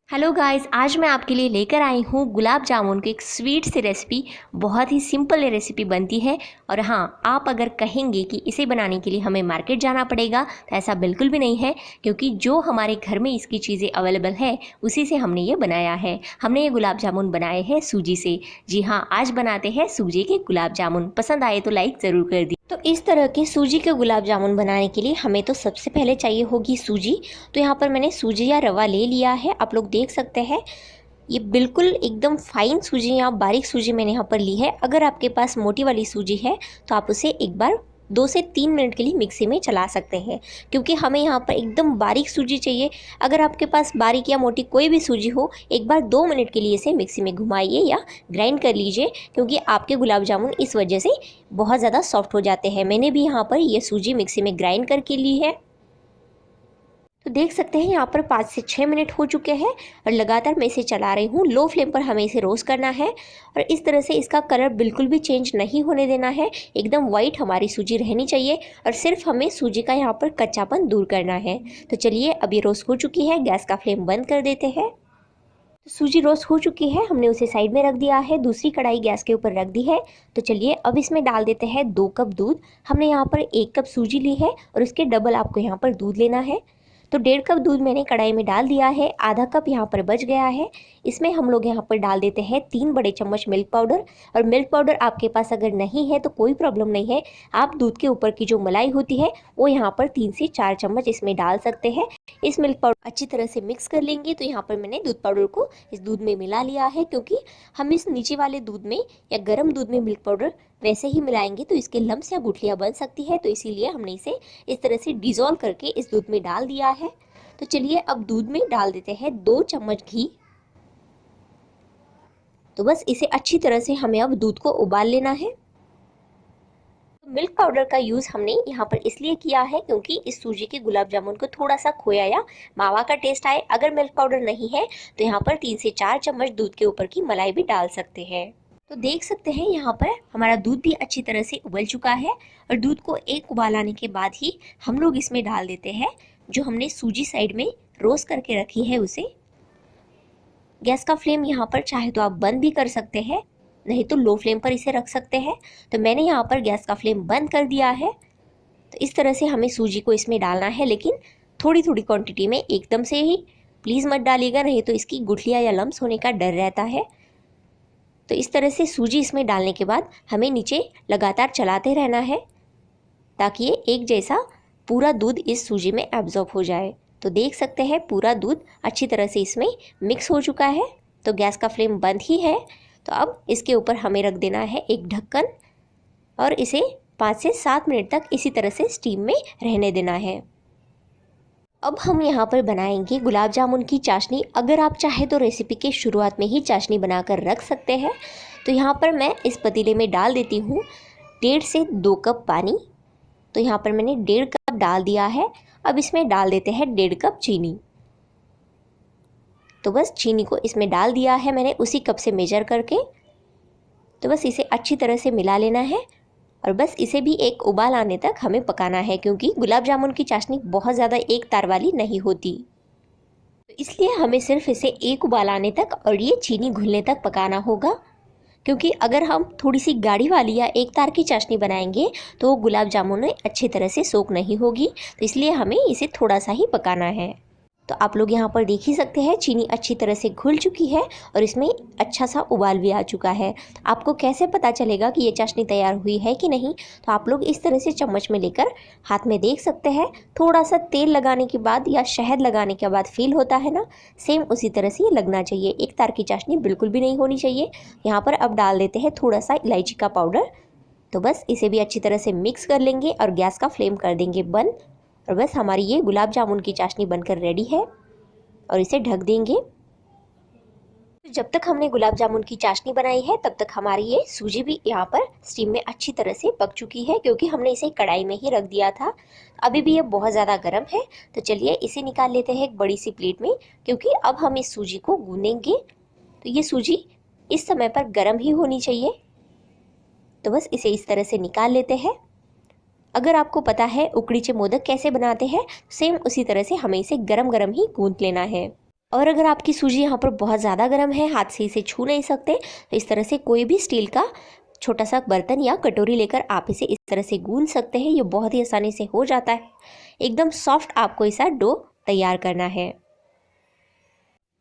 Hello guys, आज मैं आपके लिए लेकर आई हूँ गुलाब जामुन की एक स्वीट सी रेसिपी। बहुत ही सिंपल ये रेसिपी बनती है। और हाँ, आप अगर कहेंगे कि इसे बनाने के लिए हमें मार्केट जाना पड़ेगा तो ऐसा बिल्कुल भी नहीं है, क्योंकि जो हमारे घर में इसकी चीज़ें अवेलेबल है उसी से हमने ये बनाया है। हमने ये गुलाब जामुन बनाए हैं सूजी से। जी हाँ, आज बनाते हैं सूजी के गुलाब जामुन। पसंद आए तो लाइक ज़रूर कर दी। तो इस तरह के सूजी के गुलाब जामुन बनाने के लिए हमें तो सबसे पहले चाहिए होगी सूजी। तो यहाँ पर मैंने सूजी या रवा ले लिया है, आप लोग देख सकते हैं। ये बिल्कुल एकदम फाइन सूजी या बारीक सूजी मैंने यहाँ पर ली है। अगर आपके पास मोटी वाली सूजी है तो आप उसे एक बार 2 से 3 मिनट के लिए मिक्सी में चला सकते हैं, क्योंकि हमें यहाँ पर एकदम बारीक सूजी चाहिए। अगर आपके पास बारीक या मोटी कोई भी सूजी हो, एक बार 2 मिनट के लिए इसे मिक्सी में घुमाइए या ग्राइंड कर लीजिए, क्योंकि आपके गुलाब जामुन इस वजह से बहुत ज़्यादा सॉफ्ट हो जाते हैं। मैंने भी यहाँ पर ये सूजी मिक्सी में ग्राइंड करके ली है। तो देख सकते हैं यहाँ पर 5 से 6 मिनट हो चुके हैं और लगातार मैं इसे चला रही हूँ। लो फ्लेम पर हमें इसे रोस्ट करना है और इस तरह से इसका कलर बिल्कुल भी चेंज नहीं होने देना है। एकदम वाइट हमारी सूजी रहनी चाहिए और सिर्फ हमें सूजी का यहाँ पर कच्चापन दूर करना है। तो चलिए, अब ये रोस्ट हो चुकी है, गैस का फ्लेम बंद कर देते हैं। तो सूजी रोस्ट हो चुकी है, हमने उसे साइड में रख दिया है। दूसरी कढ़ाई गैस के ऊपर रख दी है। तो चलिए, अब इसमें डाल देते हैं 2 कप दूध। हमने यहाँ पर 1 कप सूजी ली है और उसके डबल आपको यहाँ पर दूध लेना है। तो 1.5 कप दूध मैंने कढ़ाई में डाल दिया है, आधा कप यहाँ पर बच गया है। इसमें हम लोग यहाँ पर डाल देते हैं 3 बड़े चम्मच मिल्क पाउडर। और मिल्क पाउडर आपके पास अगर नहीं है तो कोई प्रॉब्लम नहीं है, आप दूध के ऊपर की जो मलाई होती है वो यहाँ पर 3 से 4 चम्मच इसमें डाल सकते हैं। इस मिल्क पाउडर अच्छी तरह से मिक्स कर लेंगे। तो यहाँ पर मैंने दूध पाउडर को इस दूध में मिला लिया है, क्योंकि हम इस नीचे वाले दूध में या गर्म दूध में मिल्क पाउडर वैसे ही मिलाएंगे तो इसके लम्स या गुठलियाँ बन सकती है। तो इसीलिए हमने इसे इस तरह से डिज़ोल्व करके इस दूध में डाल दिया है। तो चलिए, अब दूध में डाल देते हैं 2 चम्मच घी। तो बस इसे अच्छी तरह से हमें अब दूध को उबाल लेना है। मिल्क पाउडर का यूज़ हमने यहाँ पर इसलिए किया है क्योंकि इस सूजी के गुलाब जामुन को थोड़ा सा खोया या मावा का टेस्ट आए। अगर मिल्क पाउडर नहीं है तो यहाँ पर 3 से 4 चम्मच दूध के ऊपर की मलाई भी डाल सकते हैं। तो देख सकते हैं यहाँ पर हमारा दूध भी अच्छी तरह से उबल चुका है और दूध को एक उबाल आने के बाद ही हम लोग इसमें डाल देते हैं जो हमने सूजी साइड में रोस्ट करके रखी है उसे। गैस का फ्लेम यहाँ पर चाहे तो आप बंद भी कर सकते हैं, नहीं तो लो फ्लेम पर इसे रख सकते हैं। तो मैंने यहाँ पर गैस का फ्लेम बंद कर दिया है। तो इस तरह से हमें सूजी को इसमें डालना है, लेकिन थोड़ी थोड़ी क्वांटिटी में, एकदम से ही प्लीज़ मत डालिएगा, नहीं तो इसकी गुठलियाँ या लम्स होने का डर रहता है। तो इस तरह से सूजी इसमें डालने के बाद हमें नीचे लगातार चलाते रहना है ताकि ये एक जैसा पूरा दूध इस सूजी में एब्जॉर्ब हो जाए। तो देख सकते हैं पूरा दूध अच्छी तरह से इसमें मिक्स हो चुका है। तो गैस का फ्लेम बंद ही है। तो अब इसके ऊपर हमें रख देना है एक ढक्कन और इसे 5 से 7 मिनट तक इसी तरह से स्टीम में रहने देना है। अब हम यहाँ पर बनाएंगे गुलाब जामुन की चाशनी। अगर आप चाहे तो रेसिपी के शुरुआत में ही चाशनी बनाकर रख सकते हैं। तो यहाँ पर मैं इस पतीले में डाल देती हूँ 1.5 से 2 कप पानी। तो यहाँ पर मैंने 1.5 कप डाल दिया है। अब इसमें डाल देते हैं 1.5 कप चीनी। तो बस चीनी को इसमें डाल दिया है मैंने उसी कप से मेजर करके। तो बस इसे अच्छी तरह से मिला लेना है और बस इसे भी एक उबाल आने तक हमें पकाना है, क्योंकि गुलाब जामुन की चाशनी बहुत ज़्यादा एक तार वाली नहीं होती। तो इसलिए हमें सिर्फ इसे एक उबाल आने तक और ये चीनी घुलने तक पकाना होगा, क्योंकि अगर हम थोड़ी सी गाढ़ी वाली या एक तार की चाशनी बनाएंगे तो गुलाब जामुन में अच्छी तरह से सोक नहीं होगी। तो इसलिए हमें इसे थोड़ा सा ही पकाना है। तो आप लोग यहाँ पर देख ही सकते हैं चीनी अच्छी तरह से घुल चुकी है और इसमें अच्छा सा उबाल भी आ चुका है। आपको कैसे पता चलेगा कि ये चाशनी तैयार हुई है कि नहीं? तो आप लोग इस तरह से चम्मच में लेकर हाथ में देख सकते हैं। थोड़ा सा तेल लगाने के बाद या शहद लगाने के बाद फील होता है ना, सेम उसी तरह से ये लगना चाहिए। एक तार की चाशनी बिल्कुल भी नहीं होनी चाहिए। यहाँ पर अब डाल देते हैं थोड़ा सा इलायची का पाउडर। तो बस इसे भी अच्छी तरह से मिक्स कर लेंगे और गैस का फ्लेम कर देंगे बंद। और बस हमारी ये गुलाब जामुन की चाशनी बनकर रेडी है और इसे ढक देंगे। तो जब तक हमने गुलाब जामुन की चाशनी बनाई है तब तक हमारी ये सूजी भी यहाँ पर स्टीम में अच्छी तरह से पक चुकी है, क्योंकि हमने इसे कढ़ाई में ही रख दिया था। अभी भी ये बहुत ज़्यादा गर्म है। तो चलिए इसे निकाल लेते हैं एक बड़ी सी प्लेट में, क्योंकि अब हम इस सूजी को गूंदेंगे। तो ये सूजी इस समय पर गर्म ही होनी चाहिए। तो बस इसे इस तरह से निकाल लेते हैं। अगर आपको पता है उकड़ीचे मोदक कैसे बनाते हैं, सेम उसी तरह से हमें इसे गरम गरम ही गूंथ लेना है। और अगर आपकी सूजी यहाँ पर बहुत ज़्यादा गर्म है, हाथ से इसे छू नहीं सकते, तो इस तरह से कोई भी स्टील का छोटा सा बर्तन या कटोरी लेकर आप इसे इस तरह से गूंद सकते हैं। ये बहुत ही आसानी से हो जाता है। एकदम सॉफ्ट आपको ऐसा डो तैयार करना है।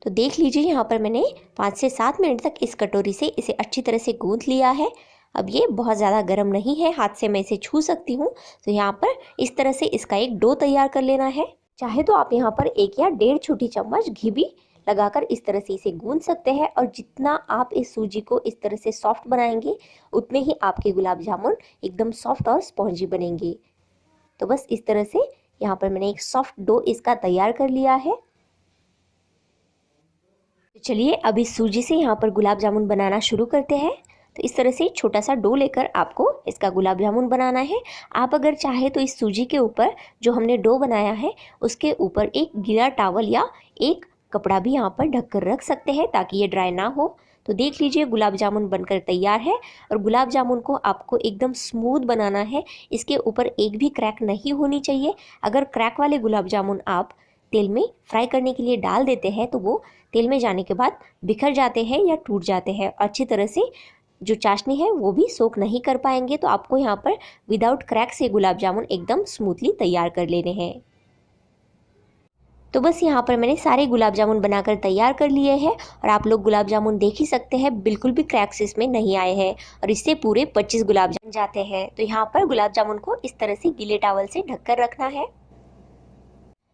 तो देख लीजिए यहाँ पर मैंने 5 से 7 मिनट तक इस कटोरी से इसे अच्छी तरह से गूंथ लिया है। अब ये बहुत ज़्यादा गर्म नहीं है, हाथ से मैं इसे छू सकती हूँ। तो यहाँ पर इस तरह से इसका एक डो तैयार कर लेना है। चाहे तो आप यहाँ पर 1 या 1.5 छोटी चम्मच घी भी लगाकर इस तरह से इसे गूंथ सकते हैं। और जितना आप इस सूजी को इस तरह से सॉफ्ट बनाएंगे, उतने ही आपके गुलाब जामुन एकदम सॉफ्ट और स्पॉन्जी बनेंगे। तो बस इस तरह से यहाँ पर मैंने एक सॉफ्ट डो इसका तैयार कर लिया है। तो चलिए अब इस सूजी से यहाँ पर गुलाब जामुन बनाना शुरू करते हैं। तो इस तरह से छोटा सा डो लेकर आपको इसका गुलाब जामुन बनाना है। आप अगर चाहे तो इस सूजी के ऊपर जो हमने डो बनाया है उसके ऊपर एक गीला टॉवल या एक कपड़ा भी यहाँ पर ढक कर रख सकते हैं, ताकि ये ड्राई ना हो। तो देख लीजिए गुलाब जामुन बनकर तैयार है। और गुलाब जामुन को आपको एकदम स्मूथ बनाना है। इसके ऊपर एक भी क्रैक नहीं होनी चाहिए। अगर क्रैक वाले गुलाब जामुन आप तेल में फ्राई करने के लिए डाल देते हैं तो वो तेल में जाने के बाद बिखर जाते हैं या टूट जाते हैं। अच्छी तरह से जो चाशनी है वो भी सोख नहीं कर पाएंगे। तो आपको यहाँ पर विदाउट क्रैक से गुलाब जामुन एकदम स्मूथली तैयार कर लेने हैं। तो बस यहाँ पर मैंने सारे गुलाब जामुन बनाकर तैयार कर लिए हैं। और आप लोग गुलाब जामुन देख ही सकते हैं, बिल्कुल भी क्रैक्स इसमें नहीं आए हैं। और इससे पूरे 25 गुलाब जामुन जाते हैं। तो यहाँ पर गुलाब जामुन को इस तरह से गीले टॉवल से ढककर रखना है।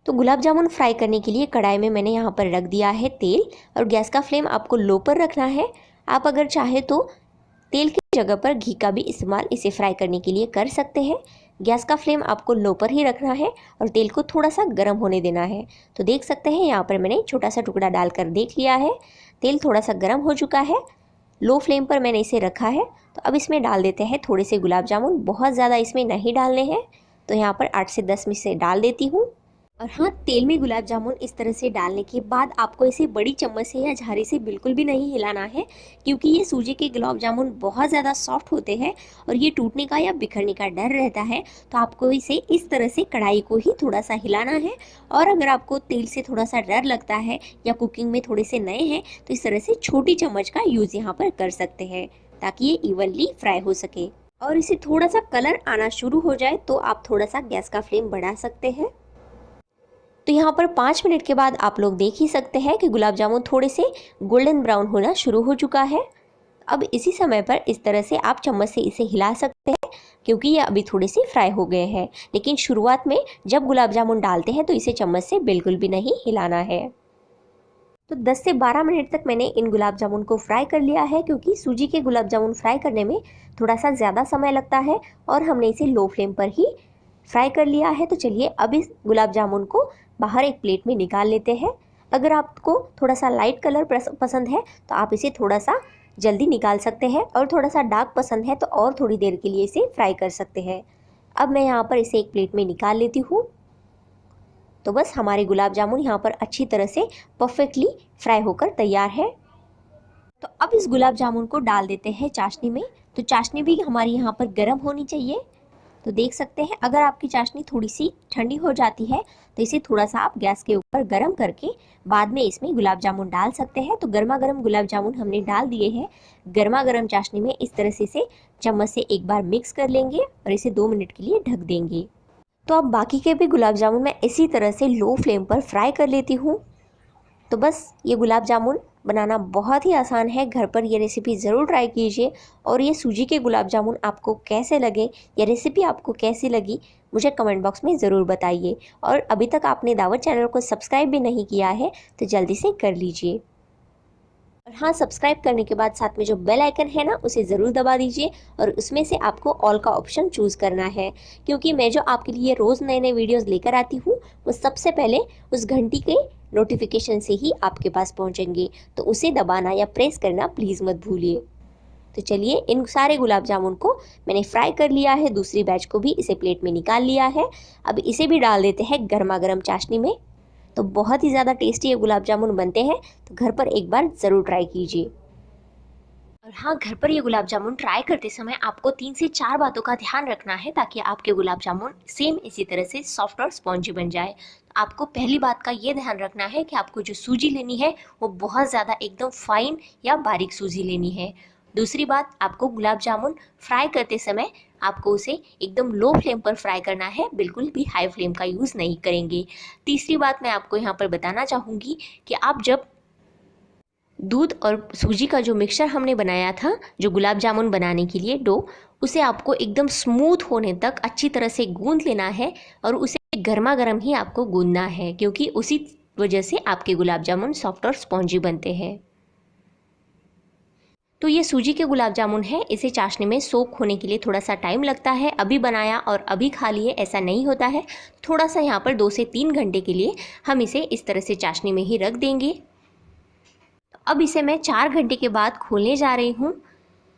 तो गुलाब जामुन फ्राई करने के लिए कढ़ाई में मैंने यहाँ पर रख दिया है तेल। और गैस का फ्लेम आपको लो पर रखना है। आप अगर चाहे तो तेल की जगह पर घी का भी इस्तेमाल इसे फ्राई करने के लिए कर सकते हैं। गैस का फ्लेम आपको लो पर ही रखना है और तेल को थोड़ा सा गर्म होने देना है। तो देख सकते हैं यहाँ पर मैंने छोटा सा टुकड़ा डालकर देख लिया है। तेल थोड़ा सा गर्म हो चुका है। लो फ्लेम पर मैंने इसे रखा है। तो अब इसमें डाल देते हैं थोड़े से गुलाब जामुन। बहुत ज़्यादा इसमें नहीं डालने हैं। तो यहाँ पर 8 से 10 में से डाल देती हूँ। और हाँ, तेल में गुलाब जामुन इस तरह से डालने के बाद आपको इसे बड़ी चम्मच से या झाड़ी से बिल्कुल भी नहीं हिलाना है, क्योंकि ये सूजी के गुलाब जामुन बहुत ज़्यादा सॉफ्ट होते हैं और ये टूटने का या बिखरने का डर रहता है। तो आपको इसे इस तरह से कढ़ाई को ही थोड़ा सा हिलाना है। और अगर आपको तेल से थोड़ा सा डर लगता है या कुकिंग में थोड़े से नए हैं, तो इस तरह से छोटी चम्मच का यूज़ यहाँ पर कर सकते हैं, ताकि ये इवनली फ्राई हो सके। और इसे थोड़ा सा कलर आना शुरू हो जाए तो आप थोड़ा सा गैस का फ्लेम बढ़ा सकते हैं। तो यहाँ पर 5 मिनट के बाद आप लोग देख ही सकते हैं कि गुलाब जामुन थोड़े से गोल्डन ब्राउन होना शुरू हो चुका है। अब इसी समय पर इस तरह से आप चम्मच से इसे हिला सकते हैं, क्योंकि ये अभी थोड़े से फ्राई हो गए हैं। लेकिन शुरुआत में जब गुलाब जामुन डालते हैं तो इसे चम्मच से बिल्कुल भी नहीं हिलाना है। तो 10 से 12 मिनट तक मैंने इन गुलाब जामुन को फ्राई कर लिया है, क्योंकि सूजी के गुलाब जामुन फ्राई करने में थोड़ा सा ज़्यादा समय लगता है और हमने इसे लो फ्लेम पर ही फ्राई कर लिया है। तो चलिए अब इस गुलाब जामुन को बाहर एक प्लेट में निकाल लेते हैं। अगर आपको थोड़ा सा लाइट कलर पसंद है तो आप इसे थोड़ा सा जल्दी निकाल सकते हैं, और थोड़ा सा डार्क पसंद है तो और थोड़ी देर के लिए इसे फ्राई कर सकते हैं। अब मैं यहाँ पर इसे एक प्लेट में निकाल लेती हूँ। तो बस हमारे गुलाब जामुन यहाँ पर अच्छी तरह से परफेक्टली फ्राई होकर तैयार है। तो अब इस गुलाब जामुन को डाल देते हैं चाशनी में। तो चाशनी भी हमारी यहाँ पर गर्म होनी चाहिए। तो देख सकते हैं, अगर आपकी चाशनी थोड़ी सी ठंडी हो जाती है तो इसे थोड़ा सा आप गैस के ऊपर गर्म करके बाद में इसमें गुलाब जामुन डाल सकते हैं। तो गर्मा गर्म गुलाब जामुन हमने डाल दिए हैं। गर्मा गर्म चाशनी में इस तरह से इसे चम्मच से एक बार मिक्स कर लेंगे और इसे 2 मिनट के लिए ढक देंगे। तो अब बाकी के भी गुलाब जामुन मैं इसी तरह से लो फ्लेम पर फ्राई कर लेती हूँ। तो बस ये गुलाब जामुन बनाना बहुत ही आसान है। घर पर ये रेसिपी ज़रूर ट्राई कीजिए। और ये सूजी के गुलाब जामुन आपको कैसे लगे, ये रेसिपी आपको कैसी लगी, मुझे कमेंट बॉक्स में ज़रूर बताइए। और अभी तक आपने दावत चैनल को सब्सक्राइब भी नहीं किया है तो जल्दी से कर लीजिए। और हाँ, सब्सक्राइब करने के बाद साथ में जो बेल आइकन है ना, उसे ज़रूर दबा दीजिए। और उसमें से आपको ऑल का ऑप्शन चूज़ करना है, क्योंकि मैं जो आपके लिए रोज़ नए नए वीडियोज़ लेकर आती हूँ वो सबसे पहले उस घंटी के नोटिफिकेशन से ही आपके पास पहुँचेंगे। तो उसे दबाना या प्रेस करना प्लीज़ मत भूलिए। तो चलिए, इन सारे गुलाब जामुन को मैंने फ्राई कर लिया है। दूसरी बैच को भी इसे प्लेट में निकाल लिया है। अब इसे भी डाल देते हैं गर्मा गर्म चाशनी में। तो बहुत ही ज़्यादा टेस्टी ये गुलाब जामुन बनते हैं। तो घर पर एक बार ज़रूर ट्राई कीजिए। और हाँ, घर पर ये गुलाब जामुन ट्राई करते समय आपको 3 से 4 बातों का ध्यान रखना है ताकि आपके गुलाब जामुन सेम इसी तरह से सॉफ्ट और स्पॉन्जी बन जाए। आपको पहली बात का ये ध्यान रखना है कि आपको जो सूजी लेनी है वो बहुत ज़्यादा एकदम फाइन या बारीक सूजी लेनी है। दूसरी बात, आपको गुलाब जामुन फ्राई करते समय आपको उसे एकदम लो फ्लेम पर फ्राई करना है, बिल्कुल भी हाई फ्लेम का यूज़ नहीं करेंगे। तीसरी बात मैं आपको यहाँ पर बताना चाहूँगी कि आप जब दूध और सूजी का जो मिक्सचर हमने बनाया था जो गुलाब जामुन बनाने के लिए डो, उसे आपको एकदम स्मूथ होने तक अच्छी तरह से गूंद लेना है और उसे गर्मा गर्म ही आपको गूंदना है, क्योंकि उसी वजह से आपके गुलाब जामुन सॉफ्ट और स्पॉन्जी बनते हैं। तो ये सूजी के गुलाब जामुन है, इसे चाशनी में सोक होने के लिए थोड़ा सा टाइम लगता है। अभी बनाया और अभी खा लिए ऐसा नहीं होता है, थोड़ा सा यहाँ पर 2 से 3 घंटे के लिए हम इसे इस तरह से चाशनी में ही रख देंगे। अब इसे मैं 4 घंटे के बाद खोलने जा रही हूँ,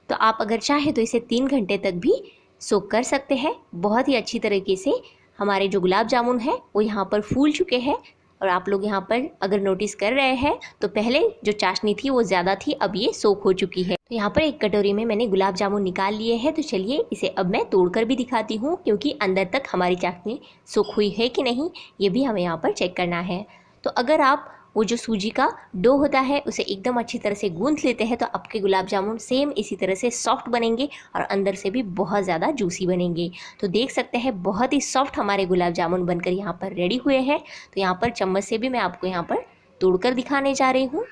तो आप अगर चाहे तो इसे 3 घंटे तक भी सोक कर सकते हैं। बहुत ही अच्छी तरीके से हमारे जो गुलाब जामुन है वो यहाँ पर फूल चुके हैं। और आप लोग यहाँ पर अगर नोटिस कर रहे हैं तो पहले जो चाशनी थी वो ज़्यादा थी, अब ये सोक हो चुकी है। तो यहाँ पर एक कटोरी में मैंने गुलाब जामुन निकाल लिए हैं। तो चलिए इसे अब मैं तोड़कर भी दिखाती हूँ, क्योंकि अंदर तक हमारी चाशनी सोक हुई है कि नहीं ये भी हमें यहाँ पर चेक करना है। तो अगर आप वो जो सूजी का डो होता है उसे एकदम अच्छी तरह से गूंथ लेते हैं तो आपके गुलाब जामुन सेम इसी तरह से सॉफ्ट बनेंगे और अंदर से भी बहुत ज़्यादा जूसी बनेंगे। तो देख सकते हैं बहुत ही सॉफ्ट हमारे गुलाब जामुन बनकर यहाँ पर रेडी हुए हैं। तो यहाँ पर चम्मच से भी मैं आपको यहाँ पर तोड़कर दिखाने जा रही हूँ।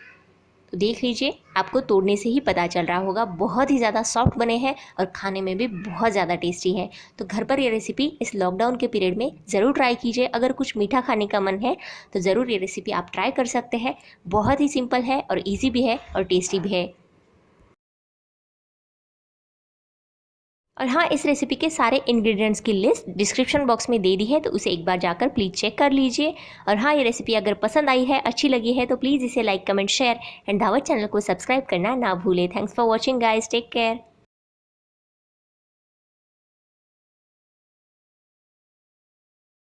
तो देख लीजिए, आपको तोड़ने से ही पता चल रहा होगा बहुत ही ज़्यादा सॉफ्ट बने हैं और खाने में भी बहुत ज़्यादा टेस्टी है। तो घर पर ये रेसिपी इस लॉकडाउन के पीरियड में ज़रूर ट्राई कीजिए। अगर कुछ मीठा खाने का मन है तो ज़रूर ये रेसिपी आप ट्राई कर सकते हैं। बहुत ही सिंपल है और ईजी भी है और टेस्टी भी है। और हाँ, इस रेसिपी के सारे इंग्रेडिएंट्स की लिस्ट डिस्क्रिप्शन बॉक्स में दे दी है, तो उसे एक बार जाकर प्लीज़ चेक कर लीजिए। और हाँ, ये रेसिपी अगर पसंद आई है, अच्छी लगी है तो प्लीज़ इसे like, comment, share and Dawat channel को सब्सक्राइब करना ना भूलें। Thanks for watching guys, take care.